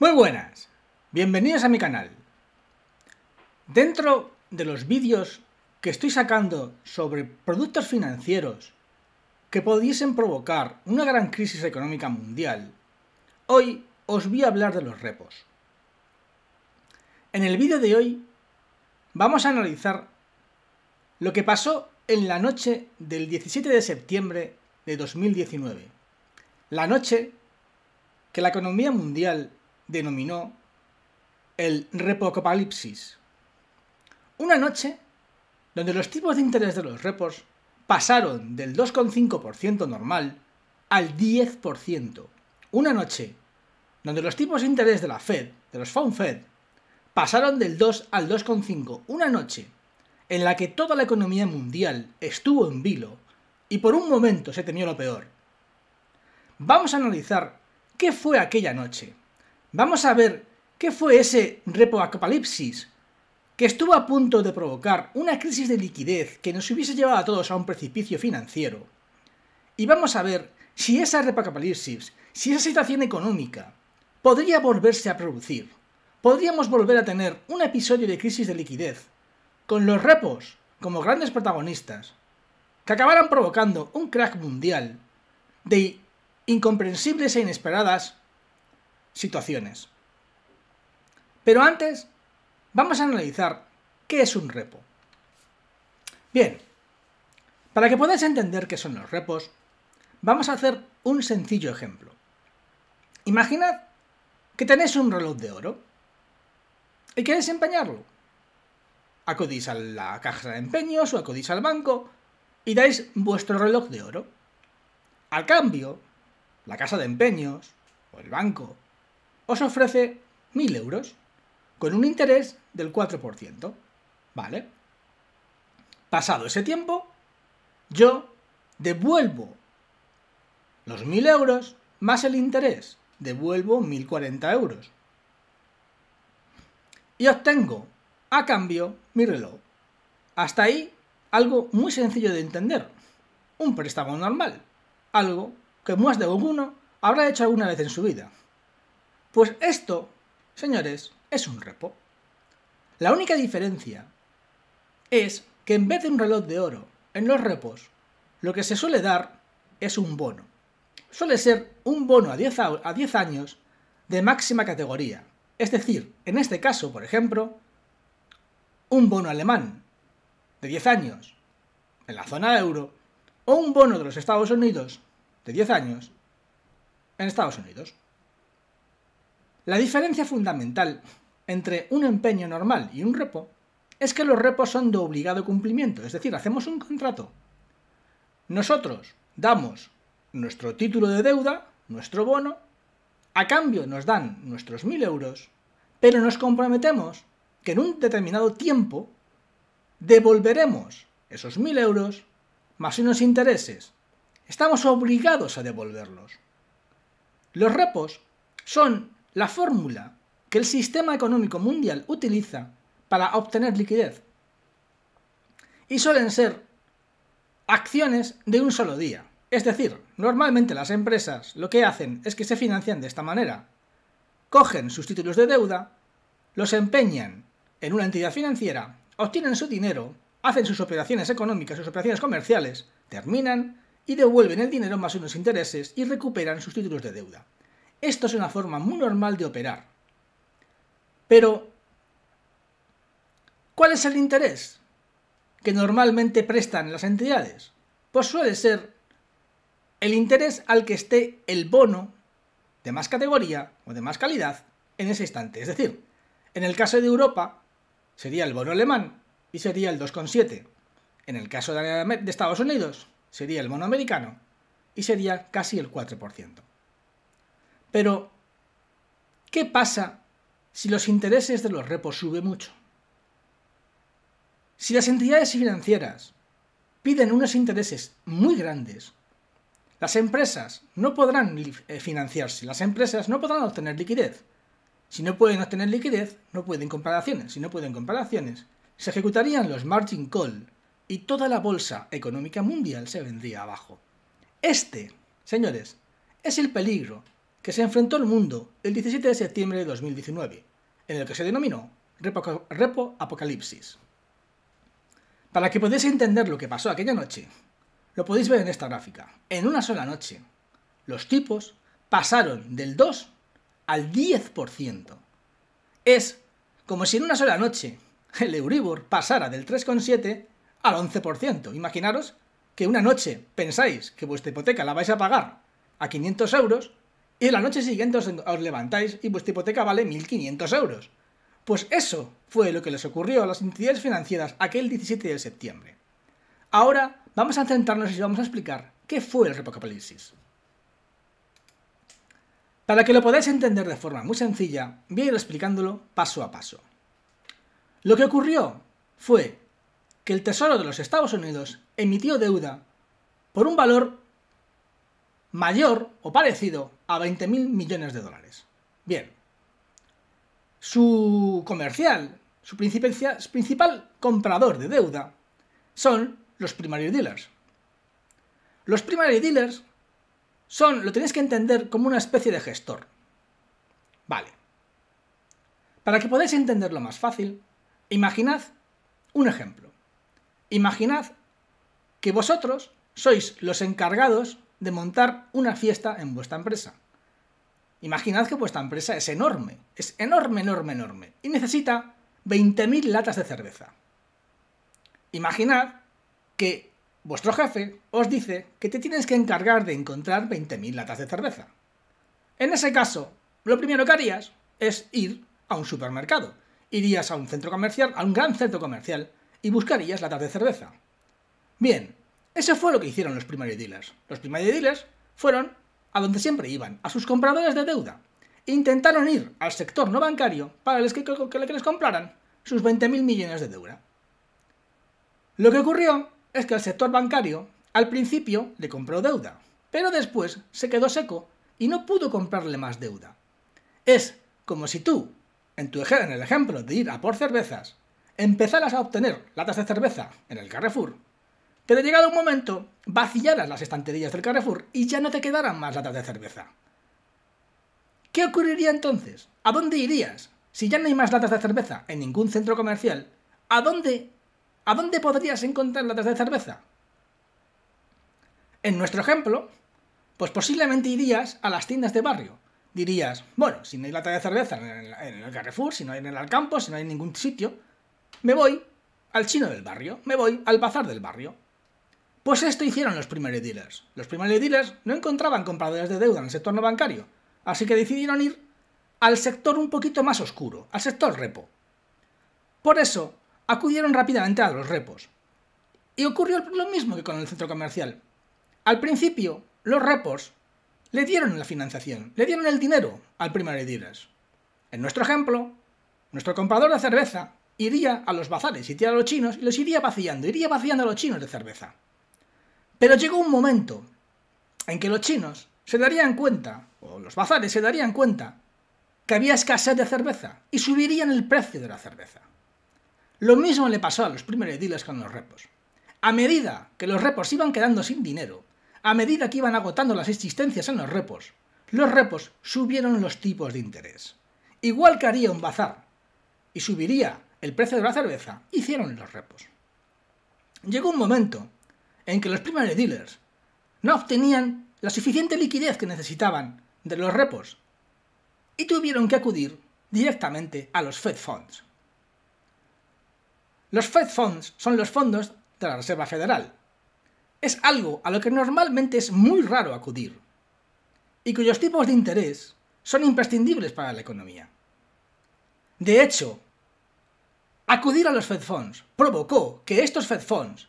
Muy buenas, bienvenidos a mi canal. Dentro de los vídeos que estoy sacando sobre productos financieros que pudiesen provocar una gran crisis económica mundial, hoy os voy a hablar de los repos. En el vídeo de hoy vamos a analizar lo que pasó en la noche del 17 de septiembre de 2019, la noche que la economía mundial denominó el repo-apocalipsis. Una noche donde los tipos de interés de los repos pasaron del 2,5% normal al 10%. Una noche donde los tipos de interés de la Fed, de los Fund Fed, pasaron del 2 al 2,5. Una noche en la que toda la economía mundial estuvo en vilo y por un momento se temió lo peor. Vamos a analizar qué fue aquella noche. Vamos a ver qué fue ese repo-apocalipsis que estuvo a punto de provocar una crisis de liquidez que nos hubiese llevado a todos a un precipicio financiero. Y vamos a ver si esa repo-apocalipsis, si esa situación económica podría volverse a producir. Podríamos volver a tener un episodio de crisis de liquidez con los repos como grandes protagonistas que acabaran provocando un crack mundial de incomprensibles e inesperadas situaciones. Pero antes, vamos a analizar qué es un repo. Bien, para que podáis entender qué son los repos, vamos a hacer un sencillo ejemplo. Imaginad que tenéis un reloj de oro y queréis empeñarlo. Acudís a la caja de empeños o acudís al banco y dais vuestro reloj de oro. Al cambio, la casa de empeños o el banco os ofrece 1.000 euros con un interés del 4%. ¿Vale? Pasado ese tiempo, yo devuelvo los 1.000 euros más el interés. Devuelvo 1.040 euros. Y obtengo a cambio mi reloj. Hasta ahí, algo muy sencillo de entender. Un préstamo normal. Algo que más de uno habrá hecho alguna vez en su vida. Pues esto, señores, es un repo. La única diferencia es que en vez de un reloj de oro en los repos, lo que se suele dar es un bono. Suele ser un bono a 10 años de máxima categoría. Es decir, en este caso, por ejemplo, un bono alemán de 10 años en la zona euro o un bono de los Estados Unidos de 10 años en Estados Unidos. La diferencia fundamental entre un empeño normal y un repo es que los repos son de obligado cumplimiento, es decir, hacemos un contrato. Nosotros damos nuestro título de deuda, nuestro bono, a cambio nos dan nuestros 1.000 euros, pero nos comprometemos que en un determinado tiempo devolveremos esos 1.000 euros más unos intereses. Estamos obligados a devolverlos. Los repos son la fórmula que el sistema económico mundial utiliza para obtener liquidez. Y suelen ser acciones de un solo día. Es decir, normalmente las empresas lo que hacen es que se financian de esta manera. Cogen sus títulos de deuda, los empeñan en una entidad financiera, obtienen su dinero, hacen sus operaciones económicas, sus operaciones comerciales, terminan y devuelven el dinero más unos intereses y recuperan sus títulos de deuda. Esto es una forma muy normal de operar. Pero, ¿cuál es el interés que normalmente prestan las entidades? Pues suele ser el interés al que esté el bono de más categoría o de más calidad en ese instante. Es decir, en el caso de Europa sería el bono alemán y sería el 2,7. En el caso de Estados Unidos sería el bono americano y sería casi el 4%. Pero, ¿qué pasa si los intereses de los repos suben mucho? Si las entidades financieras piden unos intereses muy grandes, las empresas no podrán financiarse, las empresas no podrán obtener liquidez. Si no pueden obtener liquidez, no pueden comprar acciones. Si no pueden comprar acciones, se ejecutarían los margin call y toda la bolsa económica mundial se vendría abajo. Este, señores, es el peligro que se enfrentó el mundo el 17 de septiembre de 2019, en el que se denominó Repo Apocalipsis. Para que podáis entender lo que pasó aquella noche, lo podéis ver en esta gráfica. En una sola noche, los tipos pasaron del 2 al 10%. Es como si en una sola noche el Euribor pasara del 3,7 al 11%. Imaginaros que una noche pensáis que vuestra hipoteca la vais a pagar a 500 euros y la noche siguiente os levantáis y vuestra hipoteca vale 1.500 euros. Pues eso fue lo que les ocurrió a las entidades financieras aquel 17 de septiembre. Ahora vamos a centrarnos y vamos a explicar qué fue el Repo Apocalipsis. Para que lo podáis entender de forma muy sencilla, voy a ir explicándolo paso a paso. Lo que ocurrió fue que el Tesoro de los Estados Unidos emitió deuda por un valor mayor o parecido a 20.000 millones de dólares. Bien, su principal comprador de deuda son los primary dealers. Los primary dealers lo tenéis que entender como una especie de gestor. Vale. Para que podáis entenderlo más fácil, imaginad un ejemplo. Imaginad que vosotros sois los encargados de montar una fiesta en vuestra empresa. Imaginad que vuestra empresa es enorme, y necesita 20.000 latas de cerveza. Imaginad que vuestro jefe os dice que te tienes que encargar de encontrar 20.000 latas de cerveza. En ese caso, lo primero que harías es ir a un supermercado. Irías a un centro comercial, a un gran centro comercial, y buscarías latas de cerveza. Bien, eso fue lo que hicieron los primary dealers. Los primary dealers fueron a donde siempre iban, a sus compradores de deuda. Intentaron ir al sector no bancario para que les compraran sus 20.000 millones de deuda. Lo que ocurrió es que el sector bancario al principio le compró deuda, pero después se quedó seco y no pudo comprarle más deuda. Es como si tú, en el ejemplo de ir a por cervezas, empezaras a obtener latas de cerveza en el Carrefour, pero llegado un momento vaciaras las estanterías del Carrefour y ya no te quedaran más latas de cerveza. ¿Qué ocurriría entonces? ¿A dónde irías? Si ya no hay más latas de cerveza en ningún centro comercial, ¿a dónde podrías encontrar latas de cerveza? En nuestro ejemplo, pues posiblemente irías a las tiendas de barrio. Dirías, bueno, si no hay lata de cerveza en el Carrefour, si no hay en el Alcampo, si no hay en ningún sitio, me voy al chino del barrio, me voy al bazar del barrio. Pues esto hicieron los primary dealers. Los primary dealers no encontraban compradores de deuda en el sector no bancario, así que decidieron ir al sector un poquito más oscuro, al sector repo. Por eso, acudieron rápidamente a los repos. Y ocurrió lo mismo que con el centro comercial. Al principio, los repos le dieron la financiación, le dieron el dinero al primary dealers. En nuestro ejemplo, nuestro comprador de cerveza iría a los bazares, iría a los chinos y los iría vaciando a los chinos de cerveza. Pero llegó un momento en que los chinos se darían cuenta, o los bazares se darían cuenta, que había escasez de cerveza y subirían el precio de la cerveza. Lo mismo le pasó a los primary dealers con los repos. A medida que los repos iban quedando sin dinero, a medida que iban agotando las existencias en los repos subieron los tipos de interés. Igual que haría un bazar y subiría el precio de la cerveza, hicieron los repos. Llegó un momento en que los primary dealers no obtenían la suficiente liquidez que necesitaban de los repos y tuvieron que acudir directamente a los Fed Funds. Los Fed Funds son los fondos de la Reserva Federal. Es algo a lo que normalmente es muy raro acudir y cuyos tipos de interés son imprescindibles para la economía. De hecho, acudir a los Fed Funds provocó que estos Fed Funds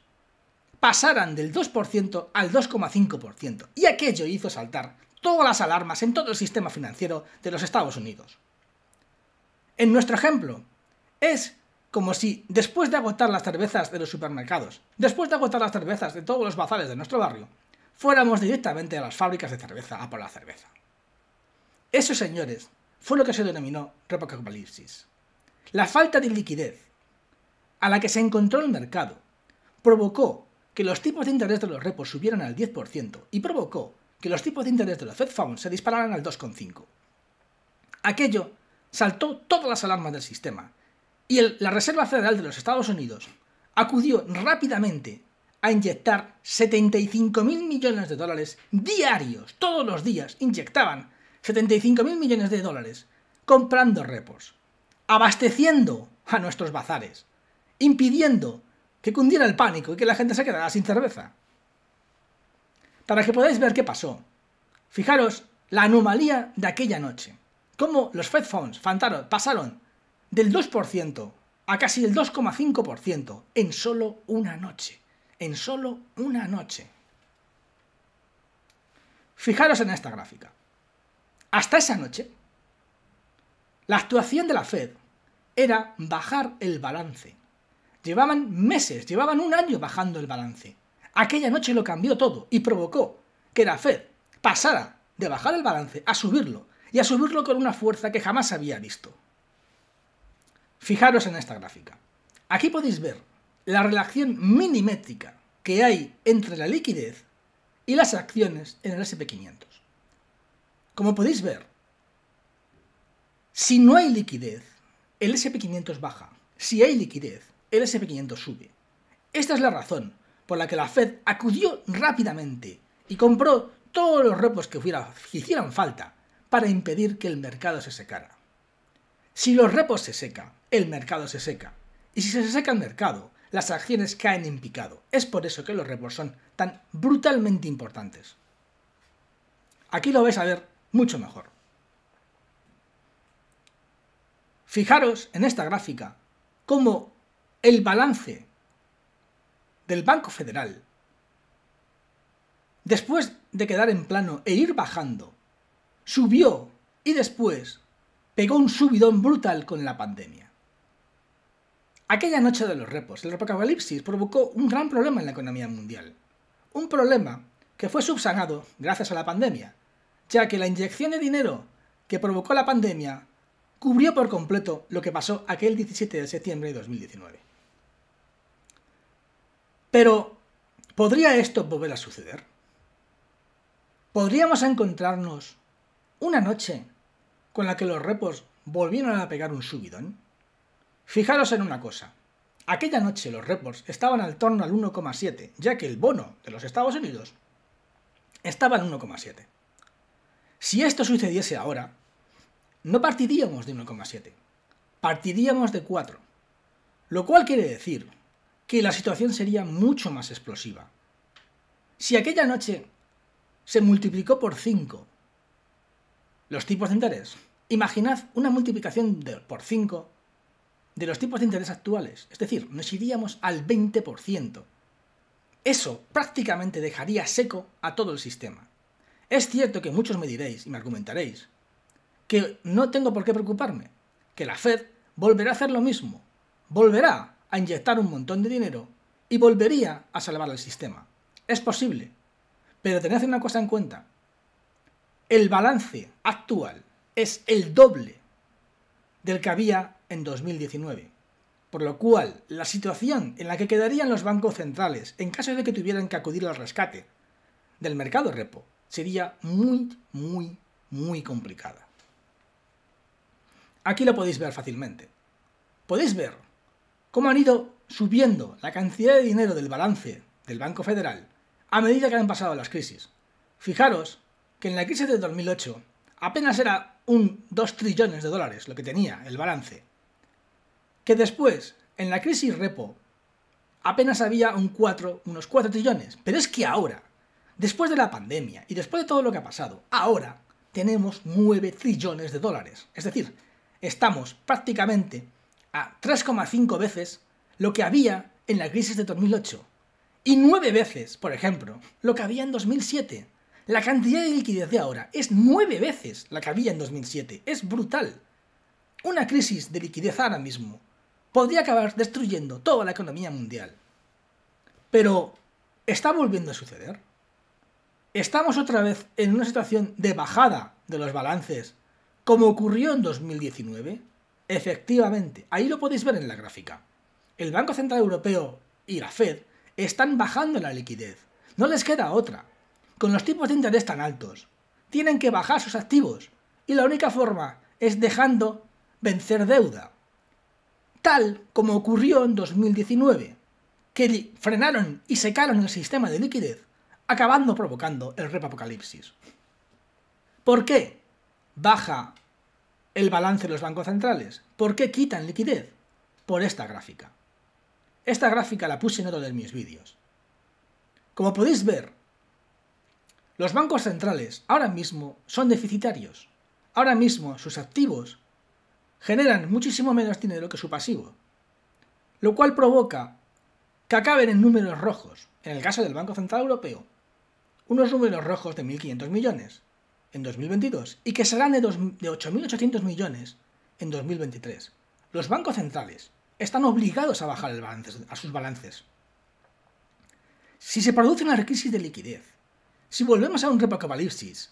pasaran del 2% al 2,5%, y aquello hizo saltar todas las alarmas en todo el sistema financiero de los Estados Unidos. En nuestro ejemplo, es como si después de agotar las cervezas de los supermercados, después de agotar las cervezas de todos los bazares de nuestro barrio, fuéramos directamente a las fábricas de cerveza a por la cerveza. Eso, señores, fue lo que se denominó Repo Apocalipsis. La falta de liquidez a la que se encontró el mercado provocó que los tipos de interés de los repos subieran al 10% y provocó que los tipos de interés de los Fed Funds se dispararan al 2,5. Aquello saltó todas las alarmas del sistema y la Reserva Federal de los Estados Unidos acudió rápidamente a inyectar 75.000 millones de dólares diarios. Todos los días inyectaban 75.000 millones de dólares comprando repos, abasteciendo a nuestros bazares, impidiendo que cundiera el pánico y que la gente se quedara sin cerveza. Para que podáis ver qué pasó, fijaros la anomalía de aquella noche, cómo los Fed Funds pasaron del 2% a casi el 2,5% en solo una noche. En solo una noche. Fijaros en esta gráfica. Hasta esa noche, la actuación de la Fed era bajar el balance. Llevaban meses, llevaban un año bajando el balance. Aquella noche lo cambió todo y provocó que la Fed pasara de bajar el balance a subirlo, y a subirlo con una fuerza que jamás había visto. Fijaros en esta gráfica. Aquí podéis ver la relación minimétrica que hay entre la liquidez y las acciones en el S&P 500. Como podéis ver, si no hay liquidez, el S&P 500 baja. Si hay liquidez, el S&P 500 sube. Esta es la razón por la que la Fed acudió rápidamente y compró todos los repos que hicieran falta para impedir que el mercado se secara. Si los repos se secan, el mercado se seca. Y si se seca el mercado, las acciones caen en picado. Es por eso que los repos son tan brutalmente importantes. Aquí lo vais a ver mucho mejor. Fijaros en esta gráfica cómo el balance del Banco Federal, después de quedar en plano e ir bajando, subió y después pegó un subidón brutal con la pandemia. Aquella noche de los repos, el apocalipsis provocó un gran problema en la economía mundial. Un problema que fue subsanado gracias a la pandemia, ya que la inyección de dinero que provocó la pandemia cubrió por completo lo que pasó aquel 17 de septiembre de 2019. Pero, ¿podría esto volver a suceder? ¿Podríamos encontrarnos una noche con la que los repos volvieron a pegar un subidón? Fijaros en una cosa. Aquella noche los repos estaban al torno al 1,7, ya que el bono de los Estados Unidos estaba en 1,7. Si esto sucediese ahora, no partiríamos de 1,7, partiríamos de 4, lo cual quiere decir que la situación sería mucho más explosiva. Si aquella noche se multiplicó por 5 los tipos de interés, imaginad una multiplicación por 5 de los tipos de interés actuales, es decir, nos iríamos al 20%. Eso prácticamente dejaría seco a todo el sistema. Es cierto que muchos me diréis y me argumentaréis que no tengo por qué preocuparme, que la Fed volverá a hacer lo mismo, volverá a inyectar un montón de dinero y volvería a salvar el sistema. Es posible, pero tened una cosa en cuenta. El balance actual es el doble del que había en 2019, por lo cual la situación en la que quedarían los bancos centrales en caso de que tuvieran que acudir al rescate del mercado repo sería muy complicada. Aquí lo podéis ver fácilmente. Podéis ver cómo han ido subiendo la cantidad de dinero del balance del Banco Federal a medida que han pasado las crisis. Fijaros que en la crisis de 2008 apenas era 2 trillones de dólares lo que tenía el balance. Que después, en la crisis repo, apenas había unos 4 trillones. Pero es que ahora, después de la pandemia y después de todo lo que ha pasado, ahora tenemos 9 trillones de dólares. Es decir, estamos prácticamente a 3,5 veces lo que había en la crisis de 2008. Y 9 veces, por ejemplo, lo que había en 2007. La cantidad de liquidez de ahora es 9 veces la que había en 2007. Es brutal. Una crisis de liquidez ahora mismo podría acabar destruyendo toda la economía mundial. Pero, ¿está volviendo a suceder? ¿Estamos otra vez en una situación de bajada de los balances como ocurrió en 2019? Efectivamente, ahí lo podéis ver en la gráfica. El Banco Central Europeo y la Fed están bajando la liquidez. No les queda otra. con los tipos de interés tan altos, tienen que bajar sus activos y la única forma es dejando vencer deuda, tal como ocurrió en 2019, que frenaron y secaron el sistema de liquidez, acabando provocando el repo apocalipsis. ¿Por qué baja el balance de los bancos centrales? ¿Por qué quitan liquidez? Por esta gráfica. Esta gráfica la puse en otro de mis vídeos. Como podéis ver, los bancos centrales ahora mismo son deficitarios. Ahora mismo sus activos generan muchísimo menos dinero que su pasivo, lo cual provoca que acaben en números rojos, en el caso del Banco Central Europeo, unos números rojos de 1.500 millones en 2022 y que serán de 8.800 millones en 2023. Los bancos centrales están obligados a bajar a sus balances. Si se produce una crisis de liquidez, si volvemos a un repo apocalipsis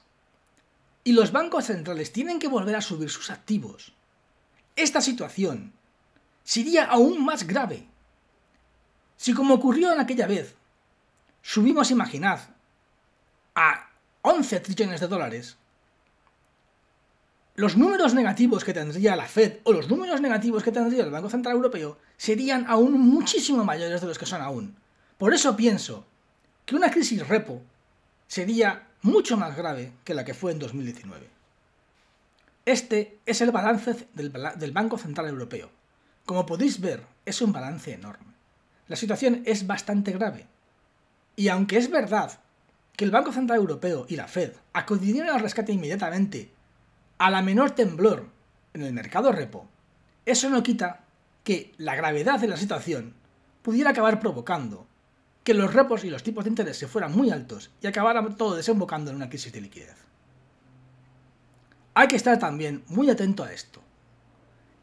y los bancos centrales tienen que volver a subir sus activos, esta situación sería aún más grave. Si, como ocurrió en aquella vez, subimos, imaginad, a 11 trillones de dólares, los números negativos que tendría la Fed o los números negativos que tendría el Banco Central Europeo serían aún muchísimo mayores de los que son aún. Por eso pienso que una crisis repo sería mucho más grave que la que fue en 2019. Este es el balance del Banco Central Europeo. Como podéis ver, es un balance enorme. La situación es bastante grave. Y aunque es verdad que el Banco Central Europeo y la Fed acudirían al rescate inmediatamente a la menor temblor en el mercado repo, eso no quita que la gravedad de la situación pudiera acabar provocando que los repos y los tipos de interés se fueran muy altos y acabara todo desembocando en una crisis de liquidez. Hay que estar también muy atento a esto.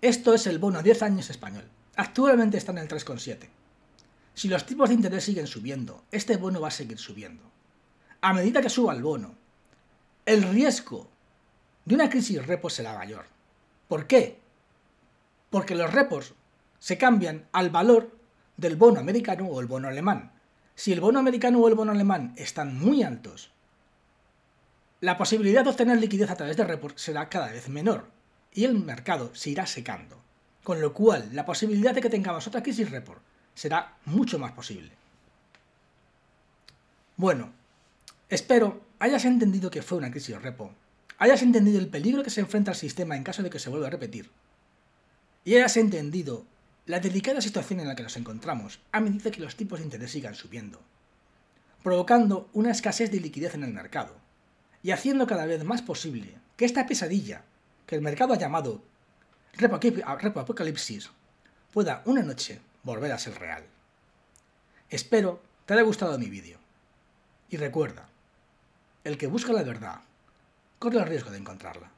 Esto es el bono a 10 años español. Actualmente está en el 3,7. Si los tipos de interés siguen subiendo, este bono va a seguir subiendo. A medida que suba el bono, el riesgo de una crisis repo será mayor. ¿Por qué? Porque los repos se cambian al valor del bono americano o el bono alemán. Si el bono americano o el bono alemán están muy altos, la posibilidad de obtener liquidez a través de repos será cada vez menor y el mercado se irá secando. Con lo cual, la posibilidad de que tengamos otra crisis repo será mucho más posible. Bueno, espero hayas entendido que fue una crisis repo, hayas entendido el peligro que se enfrenta al sistema en caso de que se vuelva a repetir, y hayas entendido la delicada situación en la que nos encontramos a medida que los tipos de interés sigan subiendo, provocando una escasez de liquidez en el mercado, y haciendo cada vez más posible que esta pesadilla que el mercado ha llamado repo apocalipsis pueda una noche volver a ser real. Espero te haya gustado mi vídeo. Y recuerda, el que busca la verdad corre el riesgo de encontrarla.